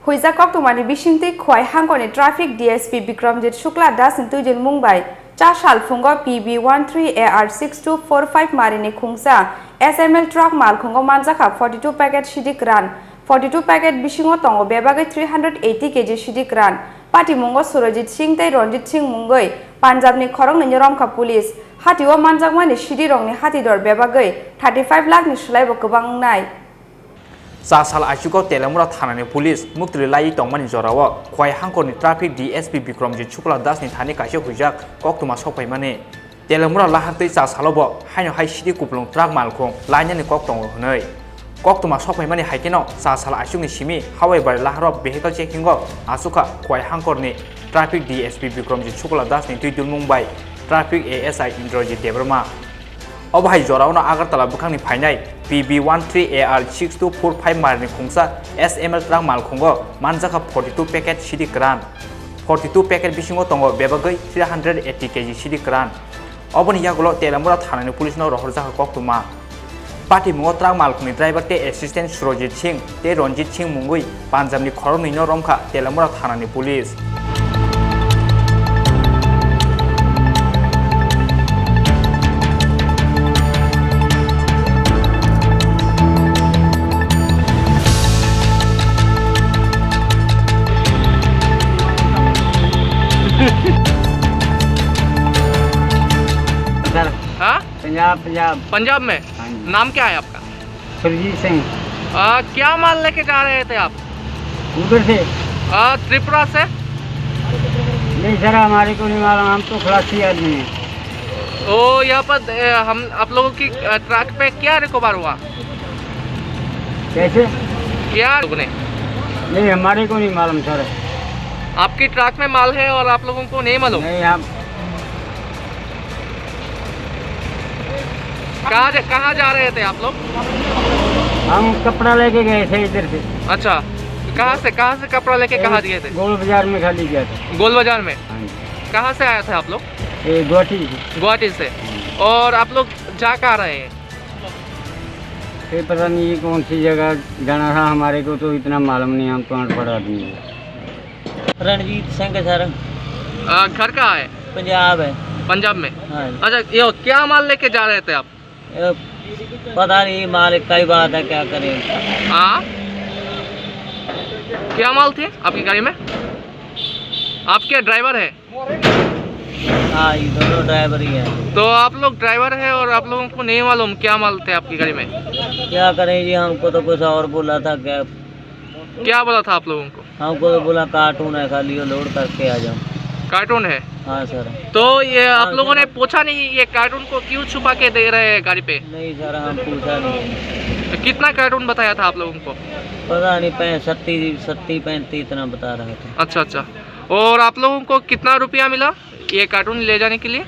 Huizak Oktomani Bishimti Khoi Hangoni Traffic DSP Bikramjit Shukla Das in Tujin Mumbai, Chashal Fungo PB13AR6245 Marini Khungsa, SML truck Malkhungo Manjakha 42 packet Siddi Kwran, 42 packet Bishingo Tongo Bebagai 380 kg Siddi Kwran, Patimungo Surajit Singh Tei Ronjit Singh Mungoi, Punjabni Khoroknwi Romkha Police, Hatiwa Manjakmani Siddi Rongni Hatidor Bebagai 35 lakh ni Shlaibo Kobang Nai. Sasal Achuko Telamura Thanani Police, Mukri Lai Tongmani Zorawa, Kwai Hangkoni Traffic DSP Bikramjit Shukla Das ni Thani Kasho Hujak, Koktuma Sopai Mane. Telamura Lahati Sasalobo, Hano Hai Siddi Kuplung Truck Malkhung, Lanya ni Koktong Hunoi. Koktuma Sopai Mane Haikino, Sasal Achuni Shimi, however, Lahrop Vehicle Checking Go, Asuka, Kwai Hangkoni, Traffic DSP Bikramjit Shukla Das ni Tujul Mumbai, Traffic ASI Indrojit Debrama. Obhai Zorauna Agartala Bukang ni Painai, PB13AR6245 Marini Khungsa, SML truck Malkhungo, Manjakha 42 packet Siddi Kwran, 42 packet Bishingo Tongo Bebagai 380 kg Siddi Kwran. Oboni Yagulo Telamura Thanani Police no Rohorja Koktuma. Patimungo truck Malkhungni driver te assistant Surajit Singh, te Ronjit Singh Mungoi, Punjabni Khoroknwi no Romkha, Telamura Thanani Police. हाँ? पंजाब पंजाब में नाम क्या है आपका? सुरजीत सिंह। क्या माल लेके जा रहे थे आप? उधर से त्रिपुरा से? नहीं सर, हमारे को नहीं मालूम, हम तो खलासी आदमी हैं। ओ यहाँ पर हम आप लोगों की ट्रक पे क्या रिकवर हुआ? कैसे? क्या लोगों ने? नहीं, हमारे को नहीं मालूम सर। आपकी ट्रक में माल है और आप लोगों को नहीं मालूम? नहीं, हम कहाँ जा रहे थे आप लोग? हम कपड़ा लेके गए थे इधर से। अच्छा, कहाँ से कपड़ा लेके कहाँ दिए थे? गोल बाजार में खाली गया था। गोल बाजार में? हाँ जी। कहाँ से आए थे आप लोग? गुवाहाटी से। और आप लोग जा कहाँ रहे हैं? ये पता नहीं ये कौन सी जगह जाना था, हमारे को तो इतना मालूम नहीं, हम तो अनपढ़ आदमी हैं। रणजीत सिंह सर। घर कहाँ है? पंजाब है। पंजाब में? हाँ। अच्छा, ये क्या माल लेके जा रहे थे आप? पता नहीं, माल कई बात है, क्या करें। हाँ, क्या माल थे आपकी गाड़ी में? आप क्या ड्राइवर है? हाँ, ये दोनों ड्राइवर ही हैं। तो आप लोग ड्राइवर है और आप लोगों को नहीं मालूम क्या माल थे आपकी गाड़ी में? क्या करें जी, हमको तो कुछ और बोला था। क्या बोला था आप लोगों को? हमको तो बोला कार्टून है, खाली लोड करके आ जाओ। कार्टून है? हाँ सर। तो ये आप लोगों ने पूछा नहीं ये कार्टून को क्यों छुपा के दे रहे हैं गाड़ी पे? नहीं सर, हम पूछा नहीं। कितना कार्टून बताया था आप लोगों को? पता नहीं, 35 इतना बता रहे थे। अच्छा। और आप लोगों को कितना रुपया मिला ये कार्टून ले जाने के लिए?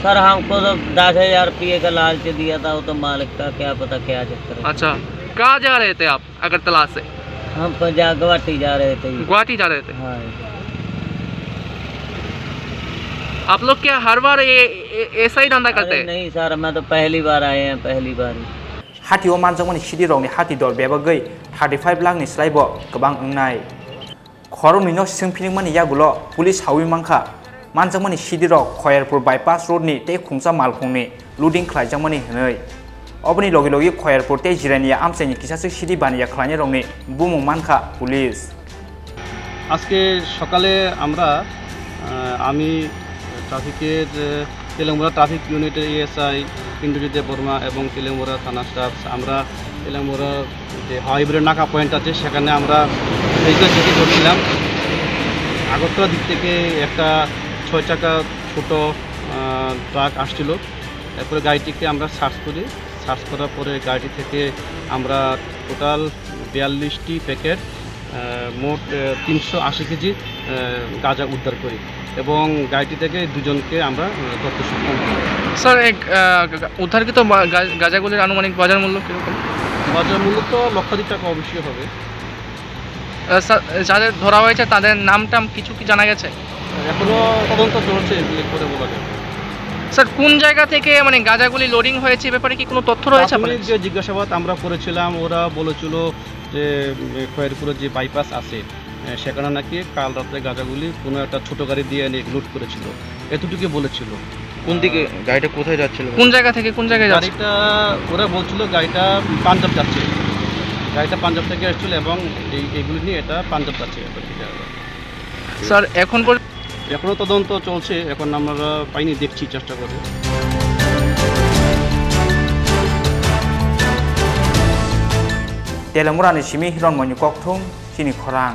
सर, हमको तो 10,000 रुपये का लालच दिया था, वो तो मालिक का क्या पता क्या चक्कर है। अच्छा, कहाँ जा रहे थे आप अगरतला से? हम गुवाहाटी जा रहे थे। गुवाहाटी जा रहे थे? हाँ। आप लोग क्या हर बार ऐसा ही धंधा करते हैं? नहीं सर, मैं तो पहली बार आए हैं, पहली बार। Hatiwa Manjakmani Siddi Rongni Hatidor Bebagai 35 lakh ni Slaibo Kobang Nai. Khoroknwi no Singpilingmani Yagulo Police Hawi Mangkha Manjakmani Siddi Rok Khoyarpur bypass road ni te Khungsa Malkhungni loading khlaijangmani Hnoi. Oboni logi Khoyarpur te Jirania Amseni Kisasuk Siddi Baniya Khlaini Rongni Bumung Mangkha Police. আজকে সকালে আমরা আমি ট্রাফিকের তেলেঙ্গুড়া traffic ইউনিটের ASI Indrajit Varma এবং তেলেঙ্গুড়া থানা staff আমরা তেলেঙ্গুড়া যে হাইব্রিড নাকা পয়েন্ট আছে সেখানে আমরা ভেহিকল চেকিং করছিলাম। আগরতলা দিক থেকে একটা 6 চাকা ছোট ট্রাক আসছিল। এরপরে গাড়িটিকে আমরা সার্চ করার পরে গাড়িটি থেকে আমরা টোটাল 42টি প্যাকেট মোট 380 কেজি গাঁজা উদ্ধার করি এবং গাড়িটি থেকে দুজনকে আমরা ধরতে সক্ষম হই। স্যার, উদ্ধারকৃত গাঁজাগুলির আনুমানিক বাজার মূল্য কীরকম? বাজার মূল্য তো লক্ষাধিক টাকা অবশ্যই হবে। স্যার, যাদের ধরা হয়েছে তাদের নাম টাম কিছু কি জানা গেছে? এখনও তদন্ত চলছে, উল্লেখ করে বলা যাবে। স্যার, কোন জায়গা থেকে মানে গাঁজাগুলি লোডিং হয়েছে এ ব্যাপারে কি কোনো তথ্য রয়েছে? যে জিজ্ঞাসাবাদ আমরা করেছিলাম, ওরা বলেছিল যে খয়েরপুরের যে বাইপাস আছে সেখানে নাকি কাল রাত্রে গাঁজাগুলি কোনো একটা ছোটো গাড়ি দিয়ে এনে লুট করেছিল, এতটুকু বলেছিল। কোন দিকে গাড়িটা কোথায় যাচ্ছিল? কোন জায়গা থেকে কোন জায়গায় যাচ্ছে? গাড়িটা ওরা বলছিল গাড়িটা পাঞ্জাব যাচ্ছে, গাড়িটা পাঞ্জাব থেকে এসেছিল এবং এইগুলি নিয়ে এটা পাঞ্জাব যাচ্ছে। স্যার এখন এখনও তদন্ত চলছে, এখন আমরা পাইনি, দেখছি, চেষ্টা করে। তেলেমুরানি সিমি হিরণ মনি ককথুম চিনি খরাং।